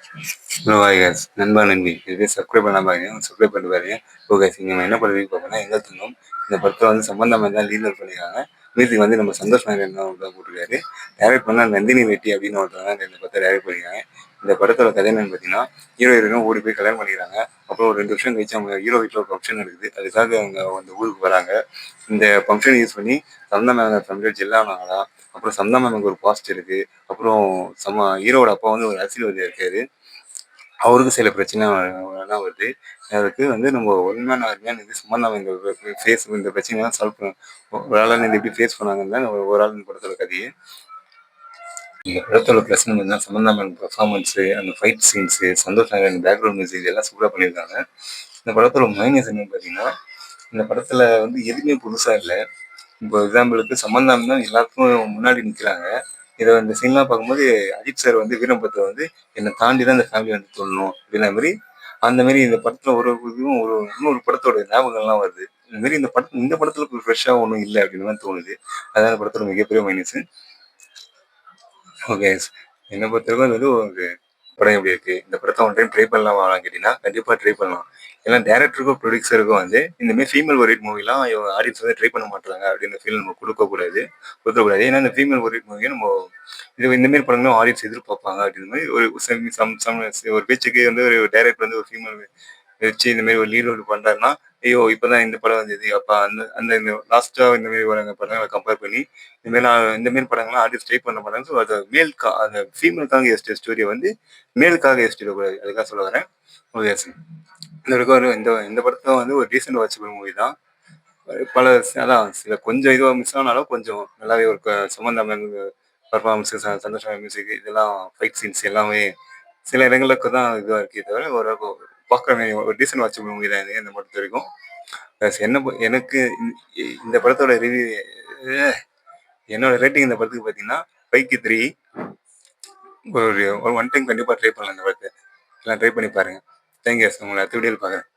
Hello hi guys நண்பா நண்பி இதுவே subscribe பண்ணாம பாருங்க சப்ஸ்கிரைப் பண்ணிட்டு பாருங்க. ஓகே நீங்கள் என்ன பண்ணுவீங்க பார்த்தீங்கன்னா எங்கே தந்தோம் இந்த படத்தில் வந்து சம்பந்தமாக தான் லீடர் பண்ணியிருக்காங்க. மியூசிக் வந்து நம்ம சந்தோஷ் நாராயணன் தான் போட்டிருக்காரு. டைரக்ட் பண்ணால் நந்தினி ரெட்டி அப்படின்னு ஒருத்தவங்க இந்த படத்தை டைரக்ட் பண்ணியிருக்காங்க. இந்த படத்தோட கதை என்னன்னு பார்த்தீங்கன்னா ஹீரோ ஹீரோயினும் ஓடி போய் கல்யாணம் பண்ணிக்கிறாங்க. அப்புறம் ஒரு 2 வருஷம் கழிச்சு அவங்க ஹீரோ வீட்டில் ஒரு ஃபங்க்ஷன் இருக்குது. அதுக்காக அவங்க அந்த ஊருக்கு வராங்க. இந்த ஃபங்க்ஷன் யூஸ் பண்ணி சந்தா மேம் ஃபேமிலியோட ஜெல்லானாங்களா. அப்புறம் சந்தா மேமுக்கு ஒரு பாஸ்ட் இருக்குது. அப்புறம் ஹீரோட அப்பா வந்து ஒரு அரசியல்வாதியாக இருக்காரு. அவருக்கு சில பிரச்சனை எல்லாம் வருது. அதுக்கு வந்து நம்ம ஒன் மேன் ஆர்மியா நின்று சும்மா நம்ம இந்த இந்த பிரச்சனைலாம் சால்வ் பண்ண ஒரு ஆளாக நின்று எப்படி ஃபேஸ் பண்ணாங்கன்னு தான் ஒரு ஆள் இந்த படத்தோட கதையே. இந்த படத்தோட ப்ளஸ் தான் சம்பந்தா மேன் பெர்ஃபார்மன்ஸு, அந்த fight scenes, Santhosh Narayan background music எல்லாம் சூப்பராக பண்ணியிருக்காங்க. இந்த படத்தோட மைனஸ் என்னன்னு பார்த்தீங்கன்னா இந்த படத்தில் வந்து எதுவுமே புதுசாக இல்லை. இப்போ எக்ஸாம்பிளுக்கு சம்பந்தம் தான் எல்லாத்துக்கும் முன்னாடி நிற்கிறாங்க. இதை இந்த சீன்லாம் பார்க்கும்போது அஜித் சார் வந்து வீரம்பத்தை வந்து என்னை தாண்டி தான் இந்த ஃபேமிலி வந்து சொல்லணும் அப்படின்ற மாதிரி அந்த மாதிரி இந்த படத்தில் ஒரு இதுவும் இன்னொரு படத்தோட ஞாபகங்கள்லாம் வருது. இந்த மாதிரி இந்த படத்தில் ஃப்ரெஷ்ஷாக ஒன்றும் இல்லை அப்படின்னு தான் தோணுது. அதான் இந்த படத்தோட மிகப்பெரிய மைனஸ். ஓகே. என்னை பொறுத்தவரைக்கும் அது வந்து ஒரு படம் எப்படி இருக்கு இந்த படத்தை ஒன் டைம் ட்ரை பண்ணலாம் கேட்டீங்கன்னா கண்டிப்பாக ட்ரை பண்ணலாம். ஏன்னா டேரக்டருக்கும் ப்ரொடியூசருக்கும் வந்து இந்த மாதிரி ஃபீமேல் ஓரியட் மூவிலாம் ஆடியன்ஸ் வந்து ட்ரை பண்ண மாட்டாங்க அப்படின்ற ஃபீல் நம்ம கொடுக்கக்கூடாது. ஏன்னா இந்த ஃபீமேல் ஓரியட் மூவியை நம்ம இந்த மாதிரி படங்களும் ஆடியன்ஸ் எதிர்பார்ப்பாங்க அப்படின்ற மாதிரி ஒரு பேச்சுக்கு வந்து ஒரு டேரக்டர் வந்து ஒரு ஃபீமேல் வச்சு இந்த மாதிரி ஒரு லீட் ரோல் பண்றாருன்னா ஐயோ இப்பதான் இந்த படம் வந்தது அப்ப அந்த அந்த இந்த லாஸ்டா இந்த மாதிரி வர படங்களை கம்பேர் பண்ணி இந்த மாதிரி படங்கள்லாம் ஆர்டிஸ்ட் ட்ரை பண்ண மாட்டாங்க. ஸோ அது அந்த ஃபீமேலுக்காக எஸ்ட் ஸ்டோரியை வந்து மேலுக்காக எஸ்டிடக்கூடாது அதுக்காக சொல்ல வரேன். Okay sir. இந்த வரைக்கும் இந்த படத்தை வந்து ஒரு ரீசெண்ட் வாட்சபிள் மூவி தான். பல அதான் சில கொஞ்சம் இதுவாக மிஸ் ஆனாலும் கொஞ்சம் நல்லாவே ஒரு சம்பந்தம் பர்ஃபார்மன்ஸ் சந்தோஷமான மியூசிக் இதெல்லாம் ஃபைட் சீன்ஸ் எல்லாமே சில இடங்களுக்கு தான் இதுவாக இருக்கே தவிர ஒரு பார்க்குற ஒரு டீசென்ட் வாட்சபிள் மூவி தான் இது இந்த படத்து வரைக்கும். ப்ளஸ் எனக்கு இந்த படத்தோட ரிவ்யூ என்னோட ரேட்டிங் இந்த படத்துக்கு பார்த்தீங்கன்னா 5க்கு 3. ஒரு ஒன் டைம் கண்டிப்பாக ட்ரை பண்ணலாம் இந்த படத்தை. எல்லாம் ட்ரை பண்ணி பாருங்கள். தேங்க்யூ. உங்களை அடுத்த வீடியோவில் பார்க்குறேன்.